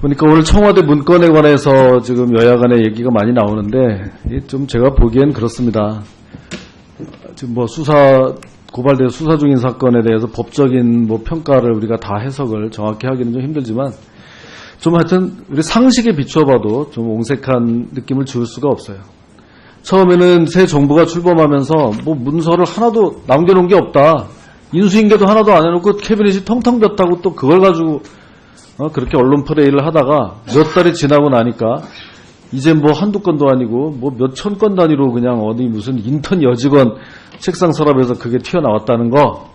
보니까 오늘 청와대 문건에 관해서 지금 여야 간의 얘기가 많이 나오는데 좀 제가 보기엔 그렇습니다. 지금 뭐 고발돼서 수사 중인 사건에 대해서 법적인 뭐 평가를 우리가 다 해석을 정확히 하기는 좀 힘들지만 좀 하여튼 우리 상식에 비춰봐도 좀 옹색한 느낌을 지울 수가 없어요. 처음에는 새 정부가 출범하면서 뭐 문서를 하나도 남겨놓은 게 없다. 인수인계도 하나도 안 해놓고 캐비닛이 텅텅 볐다고 또 그걸 가지고 그렇게 언론 플레이를 하다가 몇 달이 지나고 나니까 이제 뭐 한두 건도 아니고 뭐 몇천 건 단위로 그냥 어디 무슨 인턴 여직원 책상 서랍에서 그게 튀어나왔다는 거.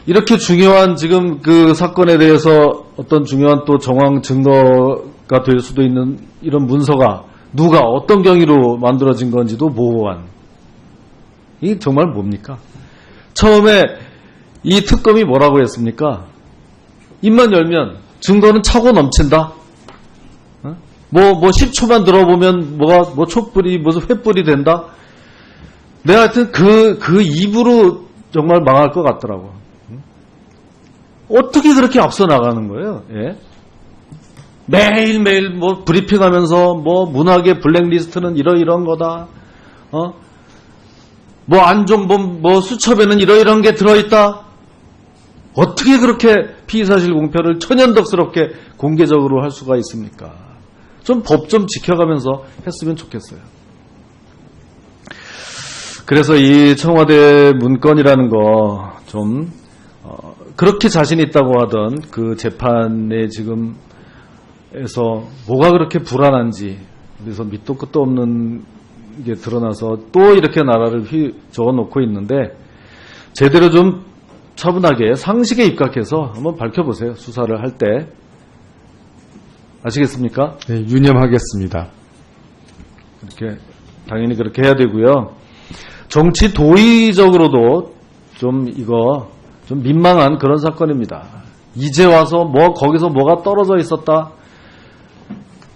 이렇게 중요한 지금 그 사건에 대해서 어떤 중요한 또 정황 증거가 될 수도 있는 이런 문서가 누가 어떤 경위로 만들어진 건지도 모호한. 이게 정말 뭡니까? 처음에 이 특검이 뭐라고 했습니까? 입만 열면 증거는 차고 넘친다. 뭐 10초만 들어보면 뭐 촛불이 무슨 횃불이 된다. 내가 하여튼 그 입으로 정말 망할 것 같더라고. 어떻게 그렇게 앞서 나가는 거예요? 예? 매일매일 뭐 브리핑하면서 뭐 문학의 블랙리스트는 이런 거다. 뭐 안종범 뭐 수첩에는 이런 게 들어있다. 어떻게 그렇게 피의사실 공표를 천연덕스럽게 공개적으로 할 수가 있습니까? 좀 법 좀 지켜가면서 했으면 좋겠어요. 그래서 이 청와대 문건이라는 거 좀 그렇게 자신 있다고 하던 그 재판에 지금에서 뭐가 그렇게 불안한지 그래서 밑도 끝도 없는 게 드러나서 또 이렇게 나라를 적어놓고 있는데 제대로 좀 차분하게 상식에 입각해서 한번 밝혀보세요. 수사를 할 때. 아시겠습니까? 네, 유념하겠습니다. 당연히 그렇게 해야 되고요. 정치 도의적으로도 좀 민망한 그런 사건입니다. 이제 와서 거기서 뭐가 떨어져 있었다.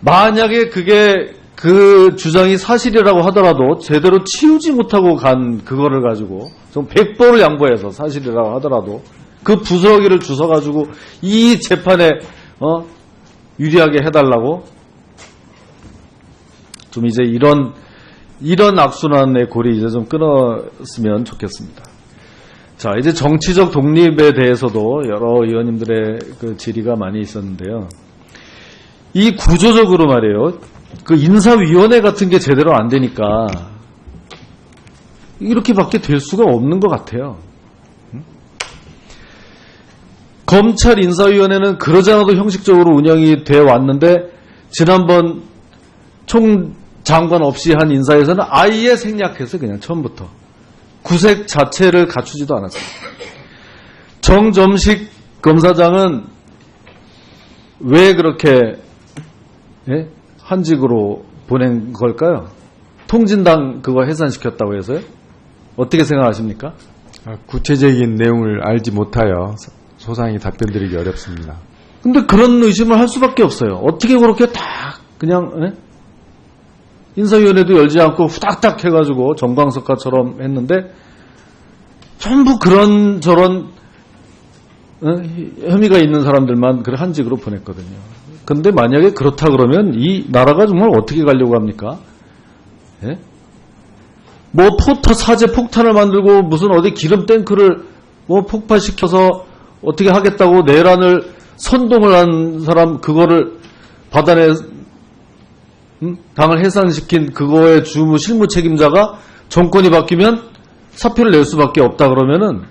만약에 그게 그 주장이 사실이라고 하더라도 제대로 치우지 못하고 간 그거를 가지고 좀 100번을 양보해서 사실이라고 하더라도 그 부스러기를 주워가지고 이 재판에 유리하게 해달라고 좀 이제 이런 악순환의 골이 이제 좀 끊었으면 좋겠습니다. 자, 이제 정치적 독립에 대해서도 여러 의원님들의 그 질의가 많이 있었는데요. 이 구조적으로 말이에요. 그 인사위원회 같은 게 제대로 안 되니까 이렇게밖에 될 수가 없는 것 같아요. 검찰 인사위원회는 그러지 않아도 형식적으로 운영이 돼 왔는데 지난번 총장관 없이 한 인사에서는 아예 생략해서 그냥 처음부터 구색 자체를 갖추지도 않았습니다. 정점식 검사장은 왜 그렇게 한직으로 보낸 걸까요? 통진당 그거 해산시켰다고 해서요? 어떻게 생각하십니까? 구체적인 내용을 알지 못하여 소상히 답변드리기 어렵습니다. 근데 그런 의심을 할 수밖에 없어요. 어떻게 그렇게 다 그냥 인사위원회도 열지 않고 후닥닥 해가지고 정광석화처럼 했는데 전부 그런 저런 혐의가 있는 사람들만 그래 한직으로 보냈거든요. 근데 만약에 그렇다 그러면 이 나라가 정말 어떻게 가려고 합니까? 예? 뭐 사제 폭탄을 만들고 무슨 어디 기름 탱크를 뭐 폭파시켜서 어떻게 하겠다고 내란을 선동을 한 사람 그거를 받아내 당을 해산시킨 그거의 주무 실무 책임자가 정권이 바뀌면 사표를 낼 수밖에 없다 그러면은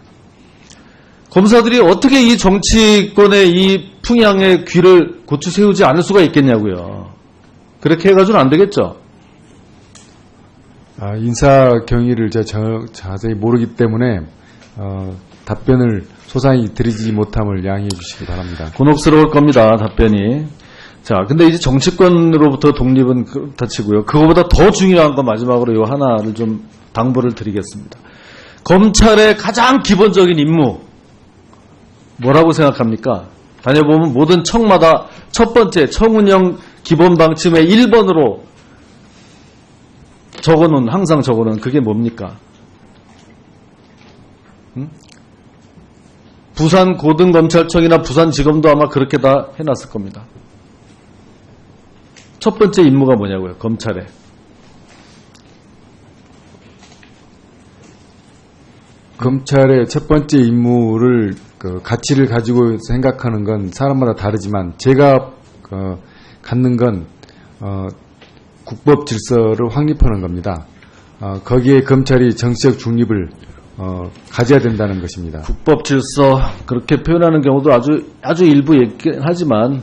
검사들이 어떻게 이 정치권의 이 풍향의 귀를 고추 세우지 않을 수가 있겠냐고요. 그렇게 해가지고는 안 되겠죠. 인사 경위를 제가 자세히 모르기 때문에 답변을 소상히 드리지 못함을 양해해 주시기 바랍니다. 곤혹스러울 겁니다. 답변이. 자, 근데 이제 정치권으로부터 독립은 그렇다 치고요. 그거보다 더 중요한 건 마지막으로 이 하나를 좀 당부를 드리겠습니다. 검찰의 가장 기본적인 임무 뭐라고 생각합니까? 다녀보면 모든 청마다 첫 번째 청운영 기본 방침의 1번으로 항상 적어놓은 그게 뭡니까? 부산 고등검찰청이나 부산지검도 아마 그렇게 다 해놨을 겁니다. 첫 번째 임무가 뭐냐고요, 검찰에. 검찰의 첫 번째 임무를 가치를 가지고 생각하는 건 사람마다 다르지만 제가 갖는 건 국법 질서를 확립하는 겁니다. 거기에 검찰이 정치적 중립을 가져야 된다는 것입니다. 국법 질서 그렇게 표현하는 경우도 아주 일부 있긴 하지만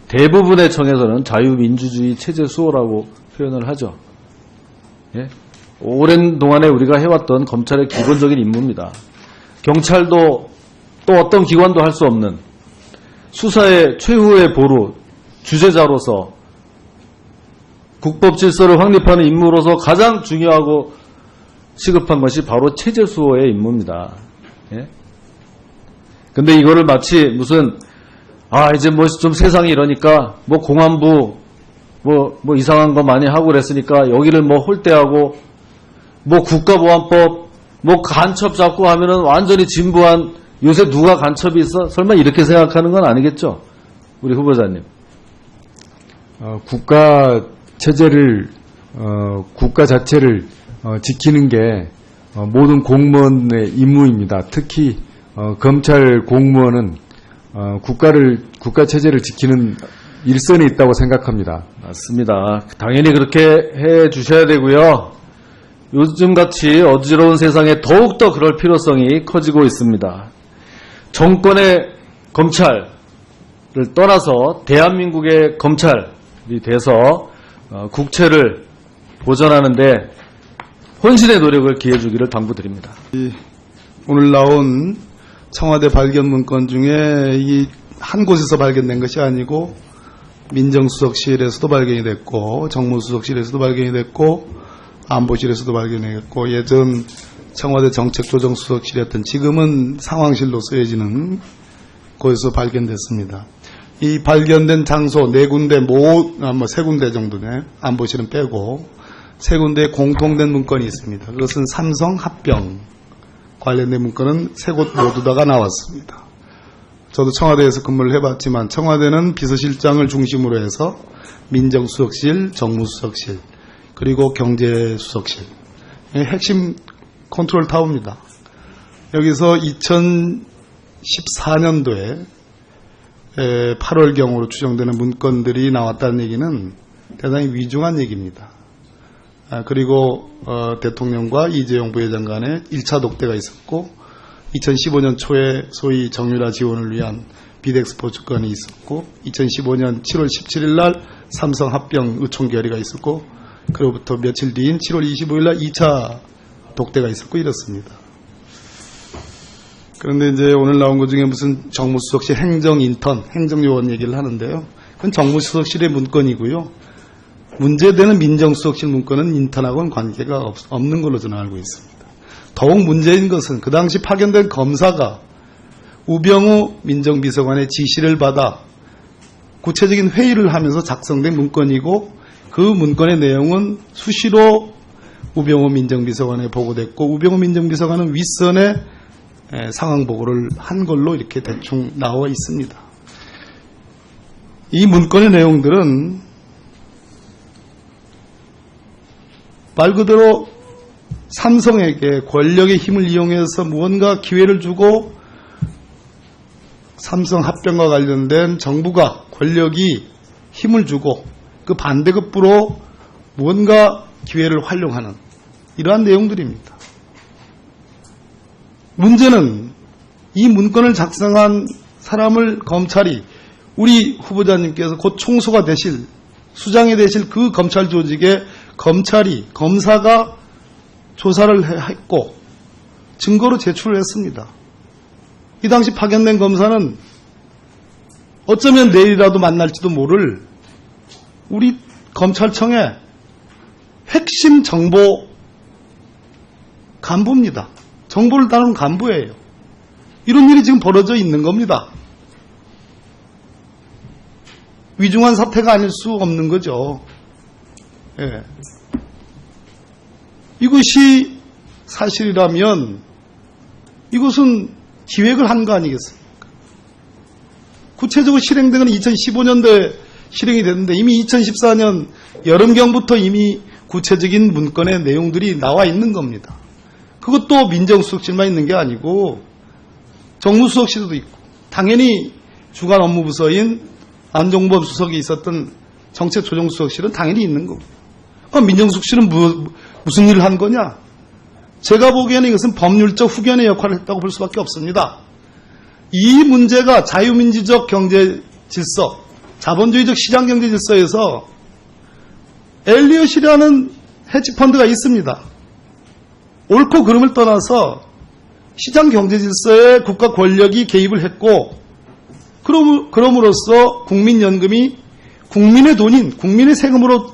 대부분의 청에서는 자유민주주의 체제 수호라고 표현을 하죠. 예? 오랜 동안에 우리가 해왔던 검찰의 기본적인 임무입니다. 경찰도 또 어떤 기관도 할 수 없는 수사의 최후의 보루, 주재자로서 국법 질서를 확립하는 임무로서 가장 중요하고 시급한 것이 바로 체제 수호의 임무입니다. 예? 근데 이거를 마치 무슨 이제 뭐 좀 세상이 이러니까 뭐 공안부 뭐 이상한 거 많이 하고 그랬으니까 여기를 뭐 홀대하고 뭐 국가보안법 뭐 간첩 잡고 하면은 완전히 진부한 요새 누가 간첩이 있어? 설마 이렇게 생각하는 건 아니겠죠? 우리 후보자님. 국가 체제를 국가 자체를 지키는 게 모든 공무원의 임무입니다. 특히 검찰 공무원은 국가 체제를 지키는 일선에 있다고 생각합니다. 맞습니다. 당연히 그렇게 해 주셔야 되고요. 요즘같이 어지러운 세상에 더욱더 그럴 필요성이 커지고 있습니다. 정권의 검찰을 떠나서 대한민국의 검찰이 돼서 국채를 보전하는 데 혼신의 노력을 기해주기를 당부드립니다. 오늘 나온 청와대 발견 문건 중에 이 한 곳에서 발견된 것이 아니고 민정수석실에서도 발견이 됐고 정무수석실에서도 발견이 됐고 안보실에서도 발견이 됐고 예전 청와대 정책조정수석실이었던 지금은 상황실로 쓰여지는 곳에서 발견됐습니다. 이 발견된 장소 네 군데 세 군데 정도네. 안보실은 빼고 세 군데 공통된 문건이 있습니다. 그것은 삼성 합병 관련된 문건은 세 곳 모두 다가 나왔습니다. 저도 청와대에서 근무를 해봤지만 청와대는 비서실장을 중심으로 해서 민정수석실, 정무수석실, 그리고 경제수석실 핵심 컨트롤 타워입니다. 여기서 2014년도에 8월경으로 추정되는 문건들이 나왔다는 얘기는 대단히 위중한 얘기입니다. 그리고 대통령과 이재용 부회장 간에 1차 독대가 있었고 2015년 초에 소위 정유라 지원을 위한 비덱스포츠 건이 있었고 2015년 7월 17일 날 삼성 합병 의총 결의가 있었고 그로부터 며칠 뒤인 7월 25일 날 2차 독대가 있었고 이렇습니다. 그런데 이제 오늘 나온 것 중에 무슨 정무수석실 행정인턴, 행정요원 얘기를 하는데요. 그건 정무수석실의 문건이고요. 문제되는 민정수석실 문건은 인턴하고는 관계가 없는 걸로 저는 알고 있습니다. 더욱 문제인 것은 그 당시 파견된 검사가 우병우 민정비서관의 지시를 받아 구체적인 회의를 하면서 작성된 문건이고 그 문건의 내용은 수시로 우병우 민정비서관에 보고됐고 우병우 민정비서관은 윗선에 상황 보고를 한 걸로 이렇게 대충 나와 있습니다. 이 문건의 내용들은 말 그대로 삼성에게 권력의 힘을 이용해서 무언가 기회를 주고 삼성 합병과 관련된 정부가 권력이 힘을 주고 그 반대급부로 무언가 기회를 활용하는 이러한 내용들입니다. 문제는 이 문건을 작성한 사람을 검찰이 우리 후보자님께서 곧 총수가 되실 수장이 되실 그 검찰 조직에 검사가 조사를 했고 증거로 제출을 했습니다. 이 당시 파견된 검사는 어쩌면 내일이라도 만날지도 모를 우리 검찰청의 핵심 정보 간부입니다. 정보를 다루는 간부예요. 이런 일이 지금 벌어져 있는 겁니다. 위중한 사태가 아닐 수 없는 거죠. 예. 이것이 사실이라면 이것은 기획을 한 거 아니겠습니까? 구체적으로 실행된 건 2015년도에 실행이 됐는데 이미 2014년 여름경부터 이미 구체적인 문건의 내용들이 나와 있는 겁니다. 그것도 민정수석실만 있는 게 아니고 정무수석실도 있고 당연히 주간 업무부서인 안종범 수석이 있었던 정책조정수석실은 당연히 있는 겁니다. 그럼 민정수석실은 무슨 일을 한 거냐? 제가 보기에는 이것은 법률적 후견의 역할을 했다고 볼 수밖에 없습니다. 이 문제가 자유민주적 경제 질서, 자본주의적 시장 경제 질서에서 엘리엇이라는 헤지펀드가 있습니다. 옳고 그름을 떠나서 시장 경제 질서에 국가 권력이 개입을 했고 그럼으로써 국민연금이 국민의 돈인 국민의 세금으로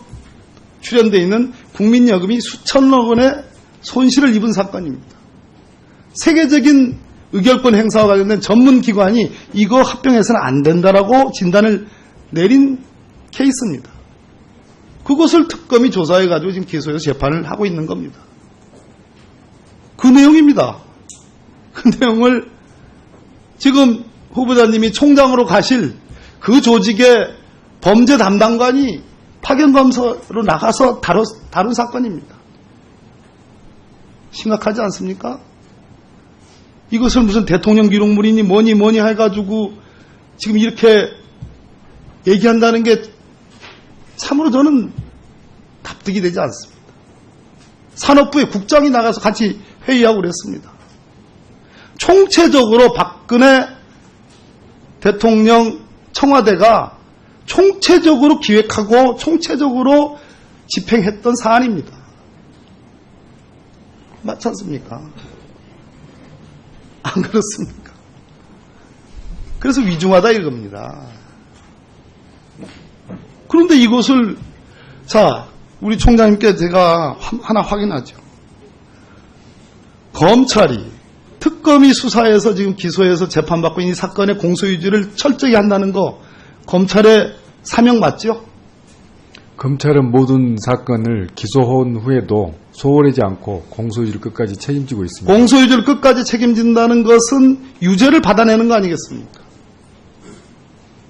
출연되어 있는 국민연금이 수천억 원의 손실을 입은 사건입니다. 세계적인 의결권 행사와 관련된 전문기관이 이거 합병해서는 안 된다라고 진단을 내린 케이스입니다. 그것을 특검이 조사해가지고 지금 기소해서 재판을 하고 있는 겁니다. 그 내용입니다. 그 내용을 지금 후보자님이 총장으로 가실 그 조직의 범죄 담당관이 파견검사로 나가서 다룬 사건입니다. 심각하지 않습니까? 이것을 무슨 대통령 기록물이니 뭐니 해가지고 지금 이렇게 얘기한다는 게 참으로 저는 납득이 되지 않습니다. 산업부의 국장이 나가서 같이 회의하고 그랬습니다. 총체적으로 박근혜 대통령 청와대가 총체적으로 기획하고 총체적으로 집행했던 사안입니다. 맞지 않습니까? 안 그렇습니까? 그래서 위중하다 이겁니다. 그런데 이것을 우리 총장님께 제가 하나 확인하죠. 검찰이 특검이 수사해서 지금 기소해서 재판받고 있는 이 사건의 공소유지를 철저히 한다는 거 검찰의 사명 맞죠? 검찰은 모든 사건을 기소한 후에도 소홀하지 않고 공소유지를 끝까지 책임지고 있습니다. 공소유지를 끝까지 책임진다는 것은 유죄를 받아내는 거 아니겠습니까?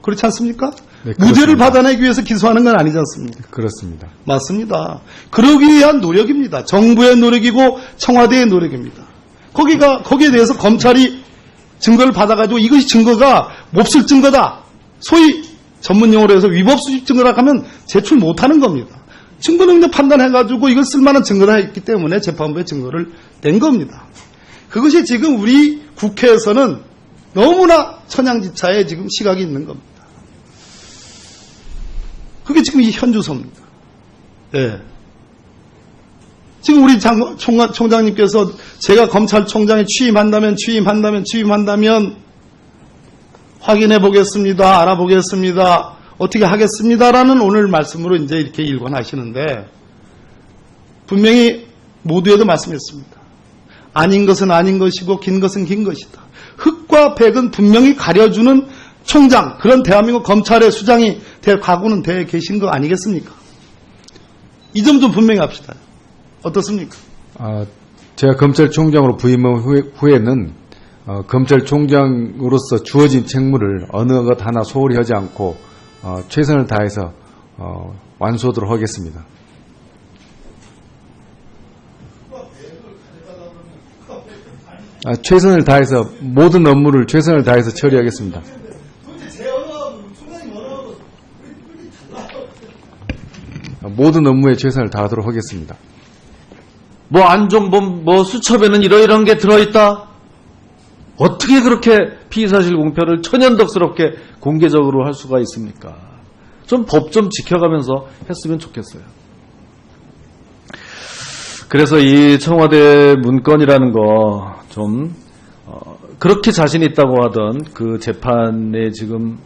그렇지 않습니까? 네, 그렇습니다. 무죄를 받아내기 위해서 기소하는 건 아니지 않습니까? 그렇습니다. 맞습니다. 그러기 위한 노력입니다. 정부의 노력이고 청와대의 노력입니다. 거기에 대해서 검찰이 증거를 받아가지고 이것이 증거가 몹쓸 증거다. 소위 전문용어로 해서 위법수집 증거라 하면 제출 못하는 겁니다. 증거능력 판단해가지고 이걸 쓸만한 증거다 했기 때문에 재판부에 증거를 낸 겁니다. 그것이 지금 우리 국회에서는 너무나 천양지차에 지금 시각이 있는 겁니다. 그게 지금 이 현주소입니다. 예. 지금 우리 총장님께서 제가 검찰총장에 취임한다면 확인해 보겠습니다. 알아보겠습니다. 어떻게 하겠습니다라는 오늘 말씀으로 이제 이렇게 일관하시는데 분명히 모두에도 말씀했습니다. 아닌 것은 아닌 것이고 긴 것은 긴 것이다. 흑과 백은 분명히 가려주는 총장, 그런 대한민국 검찰의 수장이 될 각오는 돼 계신 거 아니겠습니까? 이 점 좀 분명히 합시다. 어떻습니까? 제가 검찰총장으로 부임한 후에는 검찰총장으로서 주어진 책무를 어느 것 하나 소홀히 하지 않고 최선을 다해서 완수하도록 하겠습니다. 최선을 다해서 모든 업무를 최선을 다해서 처리하겠습니다. 모든 업무에 최선을 다하도록 하겠습니다. 안종범 수첩에는 이러이러한 게 들어있다. 어떻게 그렇게 피의사실 공표를 천연덕스럽게 공개적으로 할 수가 있습니까? 좀 법 좀 지켜가면서 했으면 좋겠어요. 그래서 이 청와대 문건이라는 거 좀 그렇게 자신 있다고 하던 그 재판에 지금에서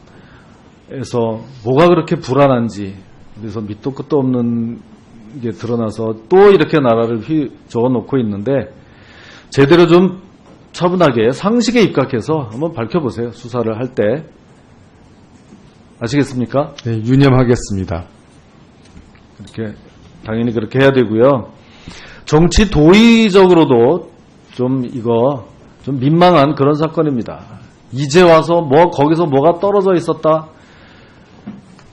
뭐가 그렇게 불안한지, 그래서 밑도 끝도 없는 게 드러나서 또 이렇게 나라를 적어놓고 있는데 제대로 좀 차분하게 상식에 입각해서 한번 밝혀보세요. 수사를 할 때. 아시겠습니까? 네, 유념하겠습니다. 당연히 그렇게 해야 되고요. 정치 도의적으로도 좀 이거 좀 민망한 그런 사건입니다. 이제 와서 거기서 뭐가 떨어져 있었다.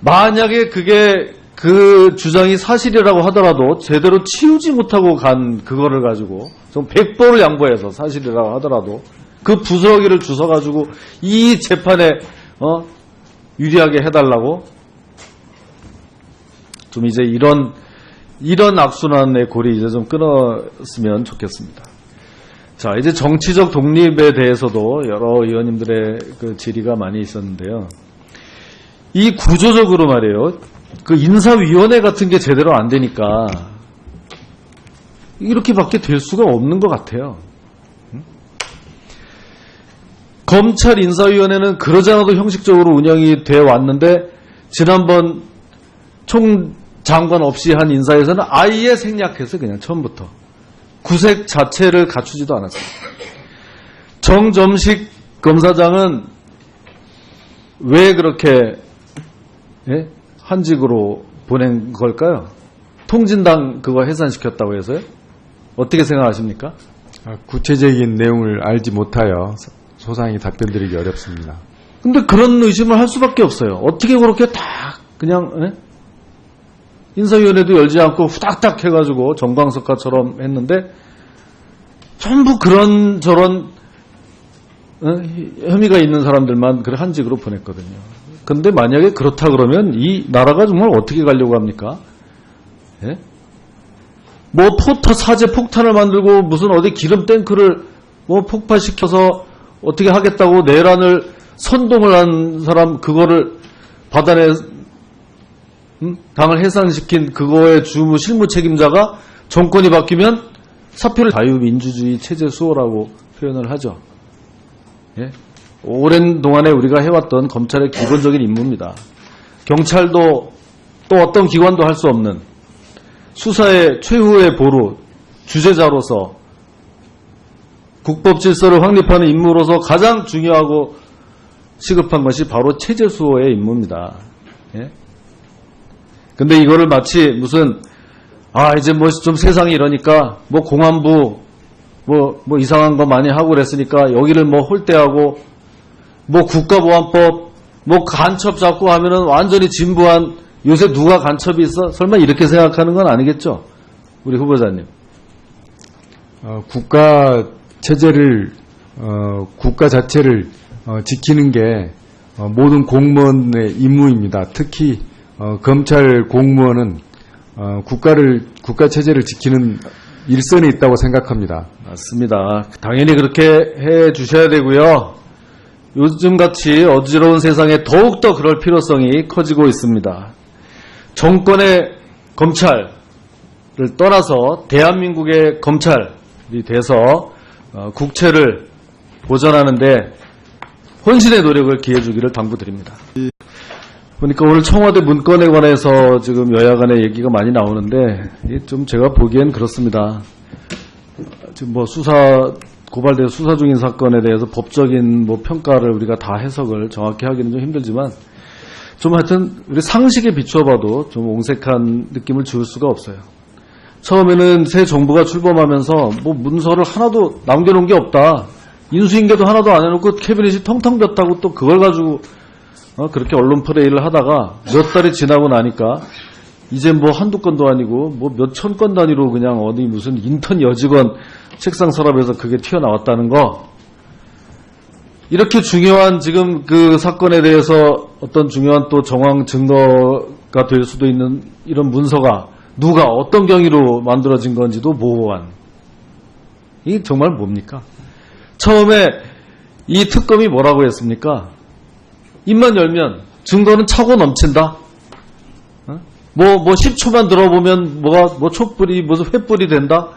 만약에 그게 그 주장이 사실이라고 하더라도 제대로 치우지 못하고 간 그거를 가지고 좀 100%를 양보해서 사실이라고 하더라도 그 부스러기를 주워가지고 이 재판에 유리하게 해달라고 좀 이제 이런 악순환의 고리 이제 좀 끊었으면 좋겠습니다. 자, 이제 정치적 독립에 대해서도 여러 의원님들의 그 질의가 많이 있었는데요. 이 구조적으로 말이에요. 그 인사위원회 같은 게 제대로 안 되니까 이렇게밖에 될 수가 없는 것 같아요. 검찰 인사위원회는 그러지 않아도 형식적으로 운영이 되어 왔는데 지난번 총장관 없이 한 인사에서는 아예 생략해서 그냥 처음부터 구색 자체를 갖추지도 않았습니다. 정점식 검사장은 왜 그렇게 한직으로 보낸 걸까요? 통진당 그거 해산시켰다고 해서요? 어떻게 생각하십니까? 구체적인 내용을 알지 못하여 소상히 답변드리기 어렵습니다. 근데 그런 의심을 할 수밖에 없어요. 어떻게 그렇게 딱 그냥 인사위원회도 열지 않고 후닥닥 해가지고 정광석화처럼 했는데 전부 그런 저런 혐의가 있는 사람들만 그래 한직으로 보냈거든요. 근데 만약에 그렇다 그러면 이 나라가 정말 어떻게 가려고 합니까? 예? 뭐 사제 폭탄을 만들고 무슨 어디 기름 탱크를 폭파시켜서 어떻게 하겠다고 내란을 선동을 한 사람 그거를 받아내 당을 해산시킨 그거의 실무 책임자가 정권이 바뀌면 사표를 자유민주주의 체제 수호라고 표현을 하죠. 예? 오랜 동안에 우리가 해왔던 검찰의 기본적인 임무입니다. 경찰도 또 어떤 기관도 할 수 없는 수사의 최후의 보루, 주재자로서 국법 질서를 확립하는 임무로서 가장 중요하고 시급한 것이 바로 체제 수호의 임무입니다. 예? 근데 이거를 마치 무슨 이제 뭐 좀 세상이 이러니까 뭐 공안부 뭐 이상한 거 많이 하고 그랬으니까 여기를 뭐 홀대하고 뭐 국가보안법 뭐 간첩 잡고 하면은 완전히 진부한 요새 누가 간첩이 있어? 설마 이렇게 생각하는 건 아니겠죠? 우리 후보자님. 국가 체제를 국가 자체를 지키는 게 모든 공무원의 임무입니다. 특히 검찰 공무원은 국가 체제를 지키는 일선에 있다고 생각합니다. 맞습니다. 당연히 그렇게 해 주셔야 되고요. 요즘같이 어지러운 세상에 더욱더 그럴 필요성이 커지고 있습니다. 정권의 검찰을 떠나서 대한민국의 검찰이 돼서 국채를 보전하는데 혼신의 노력을 기해주기를 당부드립니다. 보니까 오늘 청와대 문건에 관해서 지금 여야 간의 얘기가 많이 나오는데 좀 제가 보기엔 그렇습니다. 지금 뭐 고발되어 수사 중인 사건에 대해서 법적인 평가를 우리가 다 해석을 정확히 하기는 좀 힘들지만 좀 하여튼 우리 상식에 비추어봐도 좀 옹색한 느낌을 지울 수가 없어요. 처음에는 새 정부가 출범하면서 문서를 하나도 남겨놓은 게 없다. 인수인계도 하나도 안 해놓고 캐비닛이 텅텅 볐다고 또 그걸 가지고 그렇게 언론 플레이를 하다가 몇 달이 지나고 나니까 이제 한두 건도 아니고 몇천 건 단위로 그냥 어디 무슨 인턴 여직원 책상 서랍에서 그게 튀어나왔다는 거. 이렇게 중요한 지금 그 사건에 대해서 어떤 중요한 또 정황 증거가 될 수도 있는 이런 문서가 누가 어떤 경위로 만들어진 건지도 모호한. 이게 정말 뭡니까? 처음에 이 특검이 뭐라고 했습니까? 입만 열면 증거는 차고 넘친다. 뭐 10초만 들어보면 촛불이 무슨 횃불이 된다.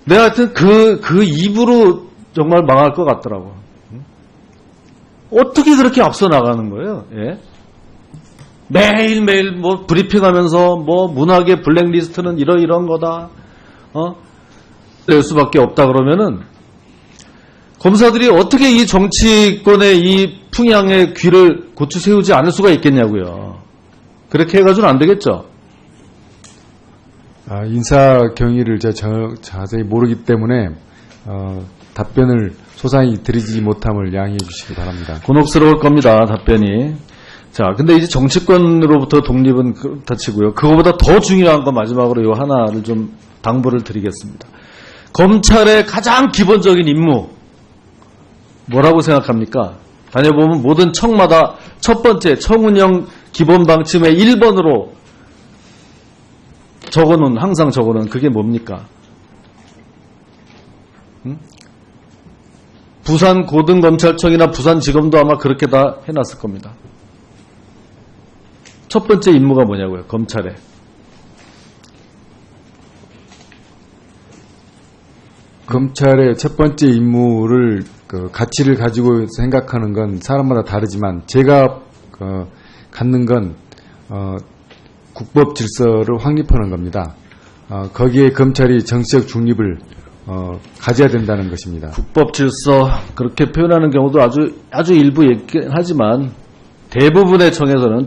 내가 하여튼 그 입으로 정말 망할 것 같더라고. 어떻게 그렇게 앞서 나가는 거예요? 예? 매일매일 브리핑하면서 문학의 블랙리스트는 이런 거다. 낼 수밖에 없다 그러면은 검사들이 어떻게 이 정치권의 이 풍향의 귀를 고추 세우지 않을 수가 있겠냐고요. 그렇게 해가지고는 안 되겠죠. 인사 경위를 제가 자세히 모르기 때문에 답변을 소상히 드리지 못함을 양해해 주시기 바랍니다. 곤혹스러울 겁니다, 답변이. 자, 근데 이제 정치권으로부터 독립은 그렇다 치고요. 그거보다 더 중요한 건 마지막으로 요 하나를 좀 당부를 드리겠습니다. 검찰의 가장 기본적인 임무, 뭐라고 생각합니까? 다녀보면 모든 청마다 첫 번째 청운영 기본 방침의 1번으로 항상 적어놓은 그게 뭡니까? 부산 고등검찰청이나 부산지검도 아마 그렇게 다 해놨을 겁니다. 첫 번째 임무가 뭐냐고요, 검찰에. 검찰의 첫 번째 임무를 가치를 가지고 생각하는 건 사람마다 다르지만 제가 갖는 건 국법 질서를 확립하는 겁니다. 거기에 검찰이 정치적 중립을 가져야 된다는 것입니다. 국법 질서 그렇게 표현하는 경우도 아주 일부 있긴 하지만 대부분의 청에서는